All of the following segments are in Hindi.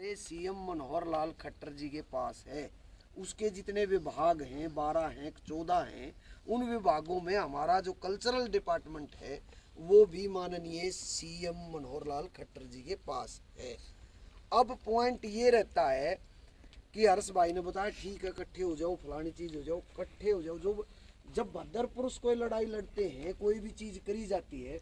ये सीएम मनोहर लाल खट्टर जी के पास है। उसके जितने विभाग हैं, 12 हैं, 14 हैं, उन विभागों में हमारा जो कल्चरल डिपार्टमेंट है वो भी माननीय सीएम मनोहर लाल खट्टर जी के पास है। अब पॉइंट ये रहता है कि हर्ष भाई ने बताया ठीक है इकट्ठे हो जाओ, फलानी चीज हो जाओ, इकट्ठे हो जाओ। जो जब भद्र पुरुष कोई लड़ाई लड़ते हैं, कोई भी चीज करी जाती है,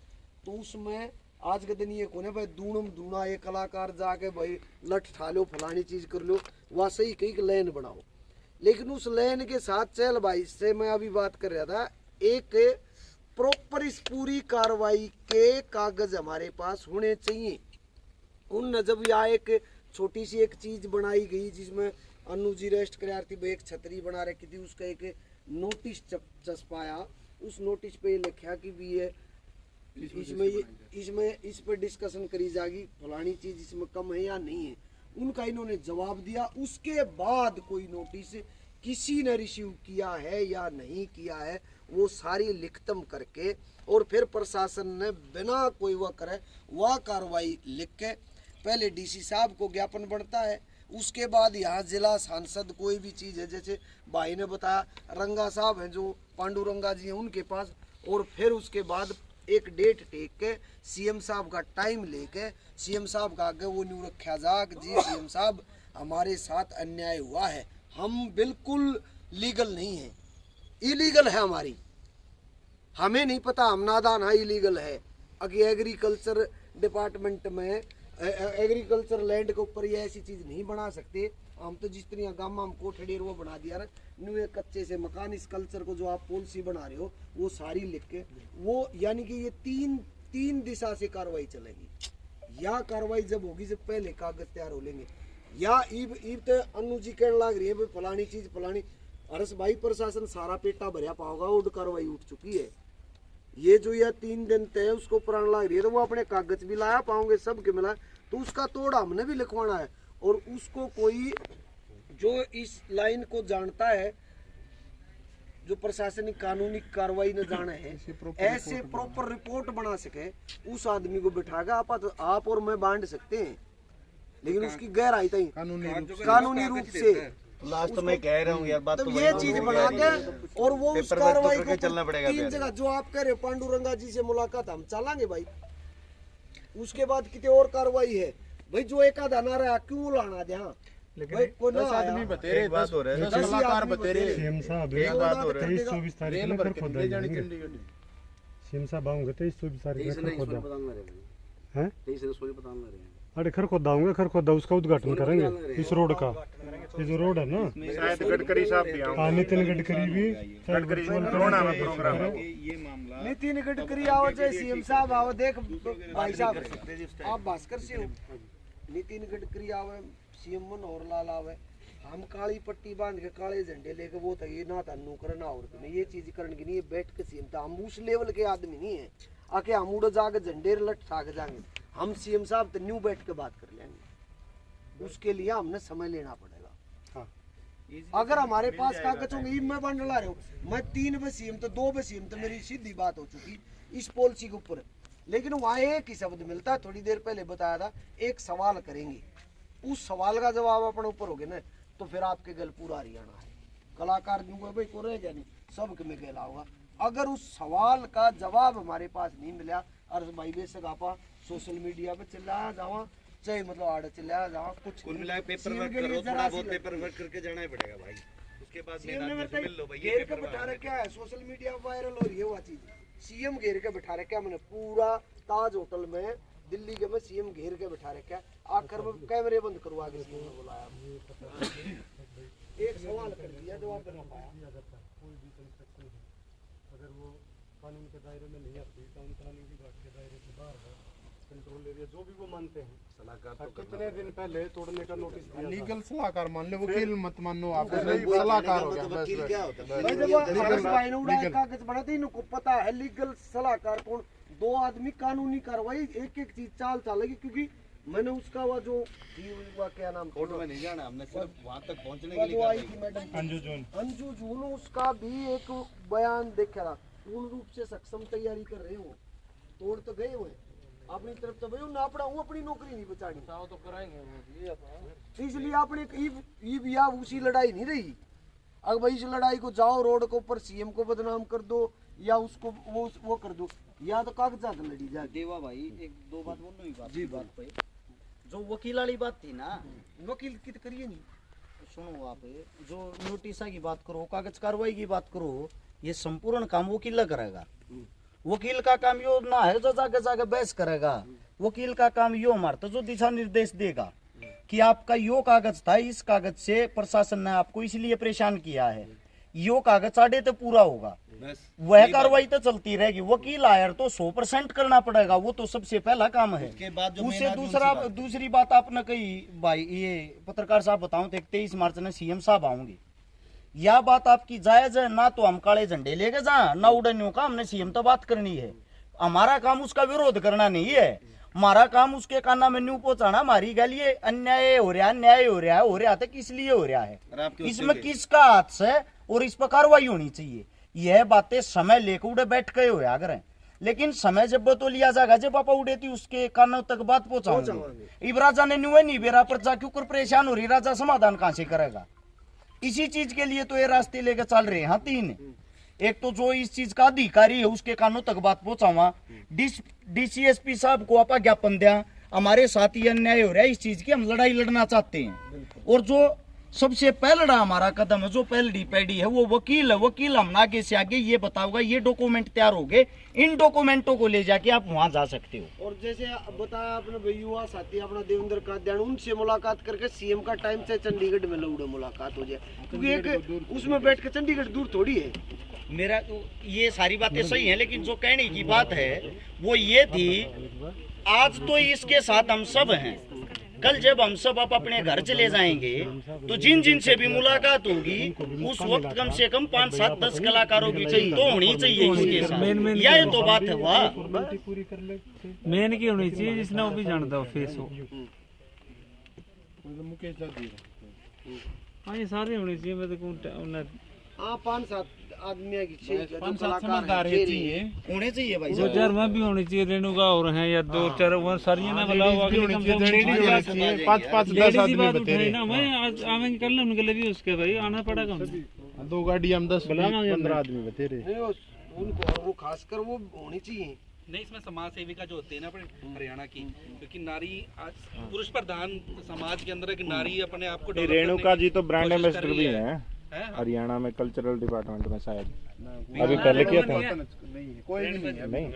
तो उसमें आज के दिन ये कोने भाई दूनम दूना एक कलाकार जाके भाई लठ ठा लो, फलानी चीज कर लो, वहाँ सही कहीं लाइन बनाओ। लेकिन उस लाइन के साथ चल भाई, से मैं अभी बात कर रहा था, एक प्रॉपर इस पूरी कार्रवाई के कागज हमारे पास होने चाहिए। उन जब यहाँ एक छोटी सी एक चीज बनाई गई जिसमें अनु जी रेस्ट करार थी, एक छतरी बना रखी थी, उसका एक नोटिस चस्पाया। उस नोटिस पे लिखा कि भी ये इसमें इस पर डिस्कशन करी जाएगी, फलानी चीज इसमें कम है या नहीं है। उनका इन्होंने जवाब दिया। उसके बाद कोई नोटिस किसी ने रिसीव किया है या नहीं किया है, वो सारी लिखतम करके और फिर प्रशासन ने बिना कोई वह करे वह कार्रवाई लिख के पहले डीसी साहब को ज्ञापन बढ़ता है। उसके बाद यहाँ जिला सांसद कोई भी चीज़ है, जैसे भाई ने बताया रंगा साहब हैं जो पांडुरंगा जी हैं उनके पास, और फिर उसके बाद एक डेट टेक के सीएम साहब का टाइम लेके सीएम साहब का आगे वो न्यू रखा जा जी सीएम साहब हमारे साथ अन्याय हुआ है, हम बिल्कुल लीगल नहीं है, इलीगल है हमारी, हमें नहीं पता, हम नादान है, इलीगल है। अगर एग्रीकल्चर डिपार्टमेंट में एग्रीकल्चर लैंड के ऊपर ये ऐसी चीज नहीं बना सकते। हम तो जिस तरह गाँव में हम कोठड़ेर वो बना दिया ना, न्यू कच्चे से मकान, इस कल्चर को जो आप पॉलिसी बना रहे हो वो सारी लिख के वो, यानी कि ये तीन दिशा से कार्रवाई चलेगी। या कार्रवाई जब होगी जब पहले कागज तैयार हो लेंगे, या ईब तो अनु जी कहने लग रही है फलानी चीज फलानी। अरस भाई प्रशासन सारा पेटा भरिया पाओगा, और कार्रवाई उठ चुकी है। ये जो यह 3 दिन तय उसको पुराना लग रही है, तो वो अपने कागज भी लाया पाओगे सबके मिला, तो उसका तोड़ हमने भी लिखवाना है। और उसको कोई जो इस लाइन को जानता है, जो प्रशासनिक कानूनी कार्रवाई न जाने है, ऐसे प्रॉपर रिपोर्ट बना सके, उस आदमी को बिठाकर आप और मैं बांट सकते हैं, लेकिन उसकी गहराई तक कानूनी रूप से लास्ट में कह रहा हूँ यार बात, तो ये चीज बना के और वो उस कार्रवाई को चलना पड़ेगा। 3 जगह जो आप कह रहे हो पांडुरंगा जी से मुलाकात हम चलाएंगे भाई, उसके बाद कितने और कार्रवाई है भाई। जो एक आधा ना रहा क्यों लाना दे, हाँ लेकिन 10 आदमी बतेरे, 10 कलाकार बतेरे, सीएम साहब 23-24 तारीख में खर खोदा सीएम साहब आऊंगे 23-24 तारीख में खर खोदा हैं, अरे खर खोदा आऊंगे, खर खोदा उसका उद्घाटन करेंगे इस रोड का, ये जो रोड है ना, शायद गडकरी साहब भी आएंगे, नितिन गडकरी भी, नितिन गडकरी आओ चाहे सीएम साहब आओ। देख भाई साहब आप भास्कर से हो, नितिन गडकरी आवे, सीएम मनोहर लाल आवे, हम काली पट्टी बांध के काले झंडे लेके वो था, ये ना तन्नू करना और तुम्हें ये चीज करने की नहीं है। बैठ के सीएम था, हम उस लेवल के आदमी नहीं है आके हम उड़ जाके झंडे लट ठाक जाएंगे। हम सीएम साहब तो न्यू बैठ के बात कर लेंगे, उसके लिए हमने समय लेना पड़ेगा। हाँ। अगर हमारे पास कागज होंगे, मैं बंड ला रहा हूँ, मैं 3 बसीम तो 2 बसीम तो मेरी सीधी बात हो चुकी इस पॉलिसी के ऊपर, लेकिन वहाँ एक ही शब्द मिलता है, थोड़ी देर पहले बताया था, एक सवाल करेंगे, उस सवाल का जवाब अपने ऊपर हो गया ना, तो फिर आपके गल पूरा हरियाणा है, कलाकार दूंगा भाई को रह जाने सब में गला होगा। अगर उस सवाल का जवाब हमारे पास नहीं मिला, अर्ज भाई बेशक आपा सोशल मीडिया पे चिल्लाया जावा, चाहे मतलब आड़े चिल्लाया जावा, कुछ कुल मिला पेपर वर्क करो, थोड़ा बहुत पेपर वर्क करके जाना ही पड़ेगा भाई, उसके बाद में मिल लो भाई। घेर के बिठा रखा है, सोशल मीडिया वायरल हो रही है वो चीज, सीएम घेर के बिठा रखा है, मैंने पूरा ताज होटल में दिल्ली के में सीएम घेर के बिठा रखा है, आखिर में कैमरे बंद करवा के सीएम ने बुलाया, एक सवाल कर दिया जवाब ना पाया। अगर वो कानून के दायरे में नहीं आती, टाउन प्लानिंग विभाग के दायरे से बाहर है, कंट्रोल एरिया जो भी वो मानते हैं, सलाहकार कितने दिन पहले तोड़ने का नोटिस दिया, लीगल सलाहकार मान लो, वकील मत मानो आप, सलाहकार हो गया। वकील क्या होता है? भाई जब भाई ने उड़ा कागज बनाते इनको पता है लीगल सलाहकार कौन। 2 आदमी कानूनी कार्रवाई एक चीज चाल चालेगी, क्योंकि मैंने उसका वो जो क्या नाम, कोर्ट में नहीं जाना, हमने सिर्फ वहाँ तक पहुँचने के लिए अंजू जून उसका भी एक बयान देखा था, पूर्ण रूप से सक्षम तैयारी कर रहे हो, तोड़ तो गए हुए अपनी तरफ तो भाई ना पड़ा हूँ, अपनी नौकरी नहीं बचानी, तो कराएंगे इसलिए आपने या उसी लड़ाई नहीं रही। अगर भाई इस लड़ाई को जाओ रोड के ऊपर सीएम को बदनाम कर दो या उसको वो कर दो, या तो कागजात लड़ी जाए। देवा भाई एक दो बात बोलना ही बात जी बात पे जो वकील वाली बात थी ना, वकील की तो करिए नहीं। सुनो आप, जो नोटिसा की बात करो, कागज कार्रवाई की बात करो, ये संपूर्ण काम वकील करेगा। वकील का काम यो ना है जो जाके जाके बहस करेगा। वकील का काम यो मारता जो दिशा निर्देश देगा कि आपका यो कागज था, इस कागज से प्रशासन ने आपको इसलिए परेशान किया है, यो कागज आड़े तो पूरा होगा, वह कार्रवाई तो चलती रहेगी। वकील आयर तो 100% करना पड़ेगा, वो तो सबसे पहला काम है। उससे दूसरी बात आपने कही भाई, ये पत्रकार साहब बताऊं तो 23 मार्च में सीएम साहब आऊंगे, यह बात आपकी जायज है ना। तो हम काले झंडे लेके जा ना उड़नियों का, हमने सीएम तो बात करनी है। हमारा काम उसका विरोध करना नहीं है, हमारा काम उसके काना में न्यू पहुंचाना। हमारी गल ये अन्याय हो रहा है, न्याय हो रहा है तो किस लिए हो रहा है, इसमें किसका हाथ है और इस पर कार्रवाई होनी चाहिए। यह बातें समय लेकर उड़े बैठ गए हो अगर, लेकिन समय जब तो लिया जाएगा जब पापा उड़े थी उसके कानों तक बात पहुंचाऊंगे। इब राजा ने न्यू नहीं बेरा पर जा क्यों परेशान हो रही, राजा समाधान कहां से करेगा। इसी चीज के लिए तो ये रास्ते लेकर चल रहे हैं। तीन, एक तो जो इस चीज का अधिकारी है उसके कानों तक बात पहुंचावा, डीसीएसपी साहब को आपा ज्ञापन दिया, हमारे साथ ही अन्याय हो रहा है, इस चीज की हम लड़ाई लड़ना चाहते हैं। और जो सबसे पहला हमारा कदम है, जो पहली पैड़ी है, वो वकील है। वकील हम आगे से आगे ये बताओगे ये डॉक्यूमेंट तैयार हो गए, इन डॉक्यूमेंटों को ले जाके आप वहां जा सकते हो। और जैसे बताया आपने भाई युवा साथी अपना देवेंद्र कात्यायन, उनसे मुलाकात करके सीएम का टाइम से चंडीगढ़ में लौड़े मुलाकात हो जाए, क्योंकि एक उसमें बैठ के चंडीगढ़ दूर थोड़ी है। मेरा तो ये सारी बातें सही हैं, लेकिन जो कहने की बात है वो ये थी, आज तो इसके साथ हम सब हैं, कल जब हम सब आप अपने घर चले जाएंगे तो जिन जिन से भी मुलाकात होगी उस वक्त कम से कम 5, 7, 10 कलाकारों की चाहिए तो होनी चाहिए इसके साथ। यह तो बात है। वाह, मेन की होनी चाहिए जिसने वो भी जानता हो फेस हो। हाँ ये सारे होने चाहिए। मैं तो हाँ 5-7 आदमी की 5-7 समझदार चाहिए, होने चाहिए भाई। 2-4 में भी होनी चाहिए, रेणुका और हैं या 2-4 वो सारी ना बताओ। 5-10 आदमी बतेरे ना, मैं आज आवेंगे कल उनके लिए भी उसके भाई आना पड़ेगा। 2 गाड़ी हम 10-15 आदमी बतेरे। उनको वो खासकर वो होनी चाहिए। नहीं, इसमें समाज सेविका जो होते हैं ना अपने हरियाणा की, क्योंकि नारी आज पुरुष प्रधान समाज के अंदर एक नारी अपने आप को रेणुका जी तो ब्रांड एम्बेसडर भी हैं हरियाणा में, कल्चरल डिपार्टमेंट में शायद अभी पहले किया था। कोई भी नहीं।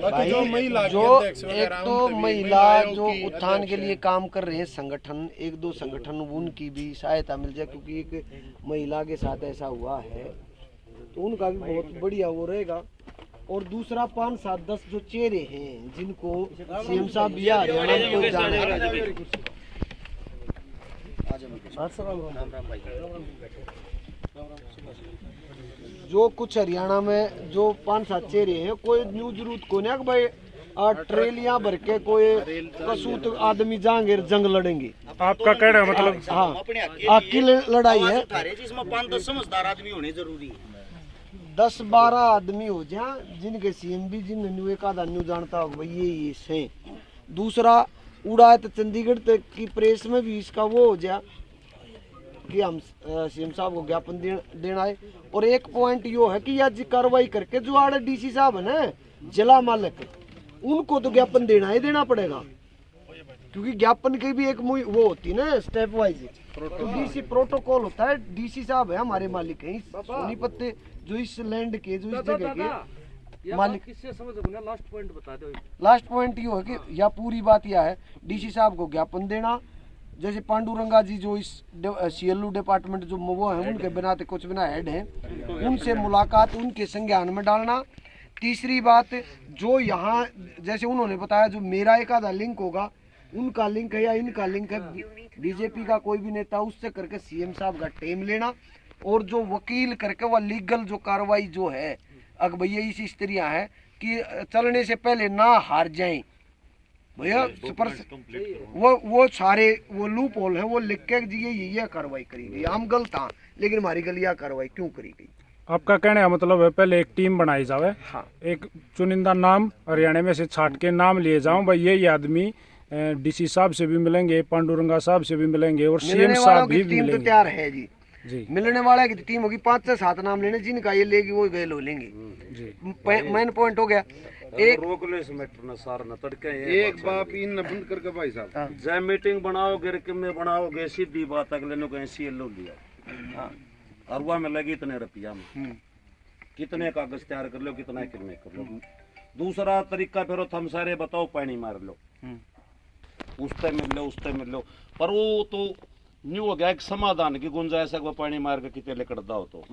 भाई जो एक तो महिला जो उत्थान के लिए काम कर रहे हैं संगठन, 1-2 संगठन, उनकी भी सहायता मिल जाए, क्योंकि एक महिला के साथ ऐसा हुआ है तो उनका भी बहुत बढ़िया वो रहेगा। और दूसरा 5-7-10 जो चेहरे हैं जिनको सीएम साहब दिया जो कुछ हरियाणा में जो 5-7 चेहरे हैं, कोई न्यू जरूरत को नहीं भाई ट्रेलियां भर के कोई कसूत आदमी जाएंगे जंग लड़ेंगे। आपका कहना मतलब हाँ आपकी लड़ाई है, जिसमें 5-10 समझदार आदमी होने जरूरी है। 10-12 आदमी हो जाए जिनके सीएम भी जिन न्यू एक आधा न्यू जानता हो भाई ये से। दूसरा उड़ा है तो चंडीगढ़ तक की प्रेस में भी इसका वो हो जाए कि हम सीएम साहब को ज्ञापन देना है। और एक पॉइंट यो है कि आज कार्रवाई करके जो आड़े डीसी साहब है ना जिला मालिक, उनको तो ज्ञापन देना ही देना पड़ेगा, क्योंकि ज्ञापन की भी एक वो होती है ना स्टेप वाइज। तो डीसी प्रोटोकॉल होता है, डीसी साहब है हमारे मालिक हैं सोनीपत जो इस लैंड के, जो इस जगह के मालिक। किससे समझ लास्ट पॉइंट बता दो। लास्ट पॉइंट ये है कि या पूरी बात यह है डीसी साहब को ज्ञापन देना, जैसे पांडुरंगा जी जो इस सीएलयू डिपार्टमेंट जो वो है उनके बिना कुछ बिना हेड हैं, उनसे मुलाकात उनके संज्ञान में डालना। तीसरी बात जो यहाँ जैसे उन्होंने बताया जो मेरा एक आधा लिंक होगा, उनका लिंक है या इनका लिंक है बीजेपी का कोई भी नेता, उससे करके सीएम साहब का टेम लेना। और जो वकील करके वह लीगल जो कार्रवाई जो है, अगर भैया इसी स्त्रियाँ है कि चलने से पहले ना हार जाएं भैया, वो सारे वो लूप होल है वो लिख के ये कार्रवाई करी गई। हम गलत हाँ, लेकिन हमारी गलिया कार्रवाई क्यों करी गई। आपका कहने का मतलब है पहले एक टीम बनाई जावे, हाँ। एक चुनिंदा नाम हरियाणा में से छाट के नाम लिए जाऊं भाई ये आदमी डीसी साहब से भी मिलेंगे, पांडुरंगा साहब से भी मिलेंगे और सीएम मिलने साहब वालों भी की टीम तो मिलेंगे तैयार है जी। जी मिलने वाले की टीम होगी 5 से 7 नाम लेने, जिनका ये लेगी वो गए लो लेंगे। जी मेन पॉइंट हो गया। एक रोक लो इस मैटर न सार न तड़के एक बाप इन बंद करके भाई साहब जय मीटिंग बनाओगे रिकम में बनाओगे सीधी बात अगले ने कहीं सीएलओ लिया और वह में लगी इतने रुपया में कितने कागज तैयार कर लो, कितना कितने कर लो। दूसरा तरीका फिर हम सारे बताओ पानी मार लो, उसते मिल लो उसते मिल लो, पर वो तो न्यू हो गया एक समाधान की गुंजाइश है, वो पानी मार के कितने लेकर दाओ तो